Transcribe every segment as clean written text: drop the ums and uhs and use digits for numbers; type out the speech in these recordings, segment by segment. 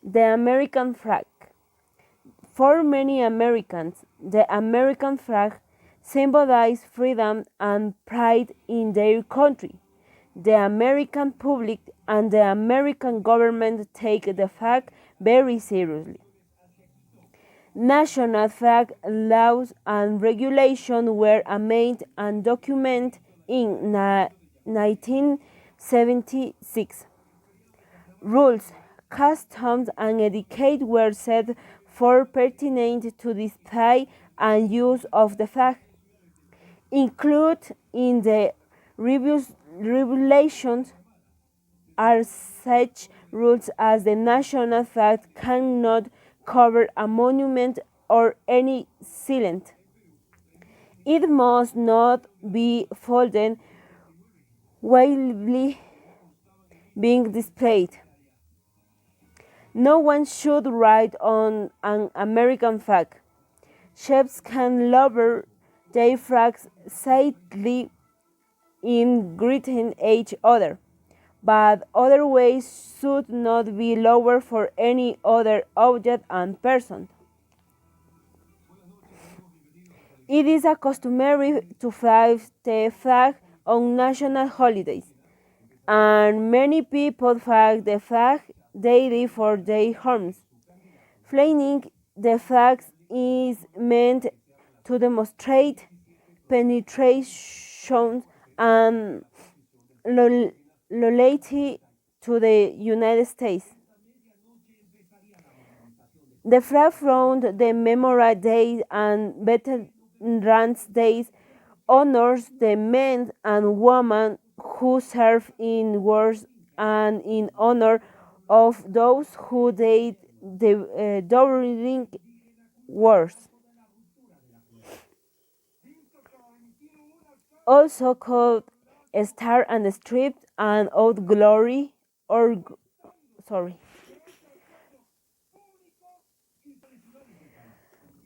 The American flag. For many Americans, the American flag symbolizes freedom and pride in their country. The American public and the American government take the flag very seriously. National flag laws and regulations were amended and documented in 1976. Rules, customs, and etiquette were set for pertinent to display and use of the flag. Included in the regulations are such rules as the national flag cannot cover a monument or any silent. It must not be folded while being displayed. No one should write on an American flag. Chefs can lower their flags slightly in greeting each other, but other ways should not be lowered for any other object and person. It is customary to fly the flag on national holidays, and many people fly the flag daily for their homes. Flying the flag is meant to demonstrate penetration and loyalty to the United States. The flag from the Memorial Day and Veterans Days honors the men and women who serve in wars and in honor of those who died during wars. Also called Star and Stripes and Old Glory, or sorry,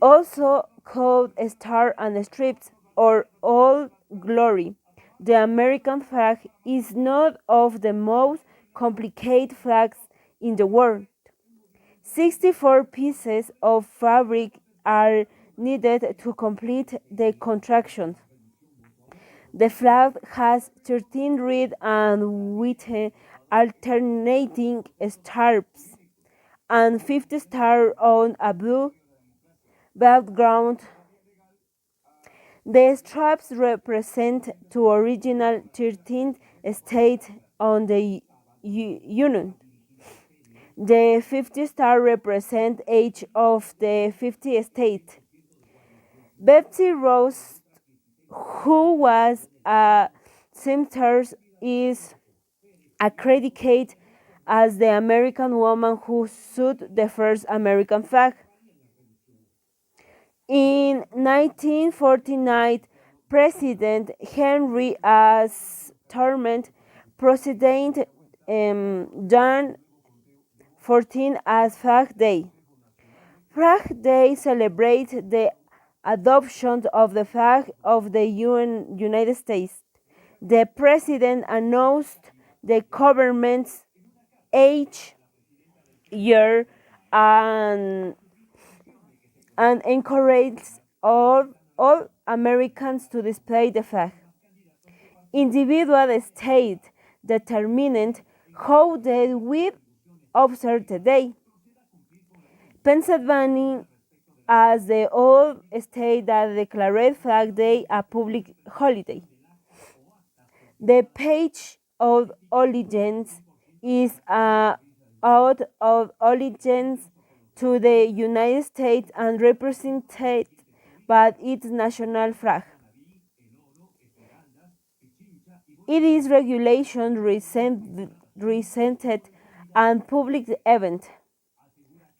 also called Star and Stripes or Old Glory. The American flag is not of the most complicated flags in the world. 64 pieces of fabric are needed to complete the contractions. The flag has 13 red and white alternating stripes and 50 stars on a blue background. The stripes represent two original 13 states on the Union. The 50 stars represent each of the 50 states. Betsy Ross, who was a seamstress, is accredited as the American woman who sewed the first American flag. In 1949, President Henry S. Truman presented June 14 as Flag Day. Flag Day celebrates the adoption of the flag of the United States. The President announced the government's each year and encourages all Americans to display the flag. Individual states determined how they will observe the day. Pennsylvania, as the old state that declared Flag Day a public holiday. The Pledge of Allegiance is an oath of allegiance to the United States and represented by its national flag. It is regulation resented and public event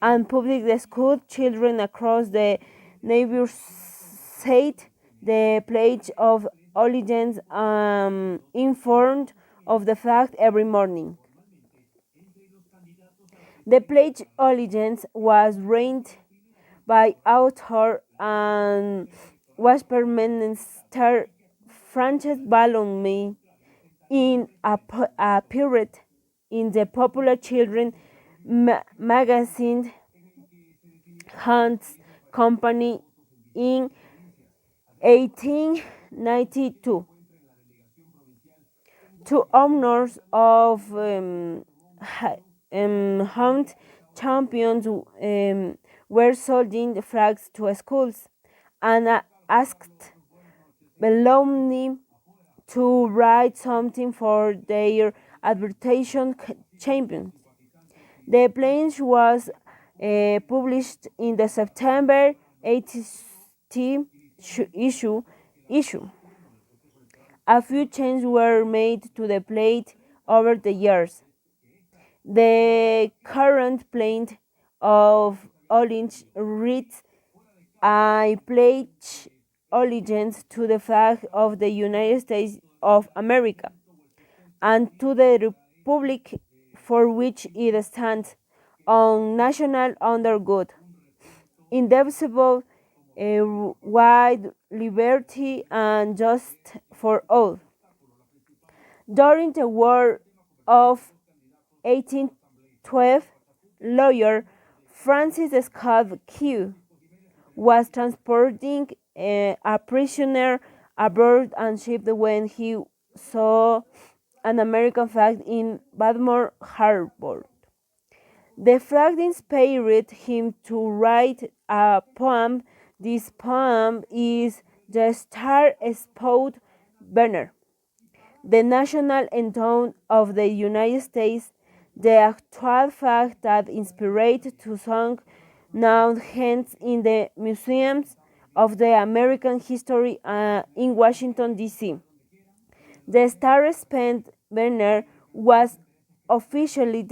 and public school children across the neighbor state the Pledge of Allegiance informed of the flag every morning. The Pledge of Allegiance was written by author and was Minister Frances Ballon in a period in the popular children magazine Hunt's Company in 1892. Two owners of Hunt champions were solding flags to schools and asked Bellomy to write something for their advertising champions. The pledge was published in the September 18th issue. A few changes were made to the plate over the years. The current plate of orange reads, "I pledge allegiance to the flag of the United States of America and to the republic for which it stands, on national under God, indivisible, with liberty and justice for all." During the War of 1812, lawyer Francis Scott Key was transporting a prisoner aboard a ship when he saw an American flag in Baltimore Harbor. The flag inspired him to write a poem. This poem is the Star-Spangled Banner, the national anthem of the United States, the actual flag that inspired the song now hangs in the museums of the American history in Washington, D.C. The Star-Spangled Banner was officially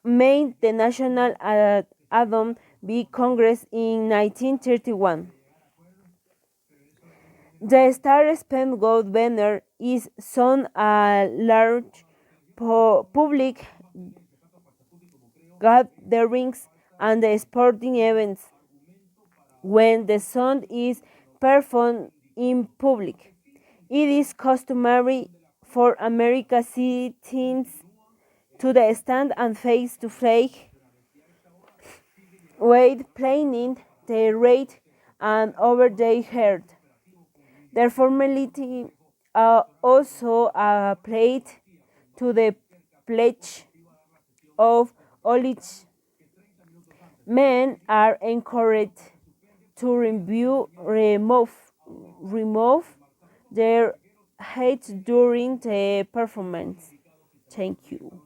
made the national anthem by Congress in 1931. The Star-Spangled Banner is sung at large public gatherings and sporting events when the song is performed in public. It is customary for American citizens to stand and face the flag while playing the right and over their head. The formality also applied to the Pledge of Allegiance. Men are encouraged to remove their hats during the performance. Thank you.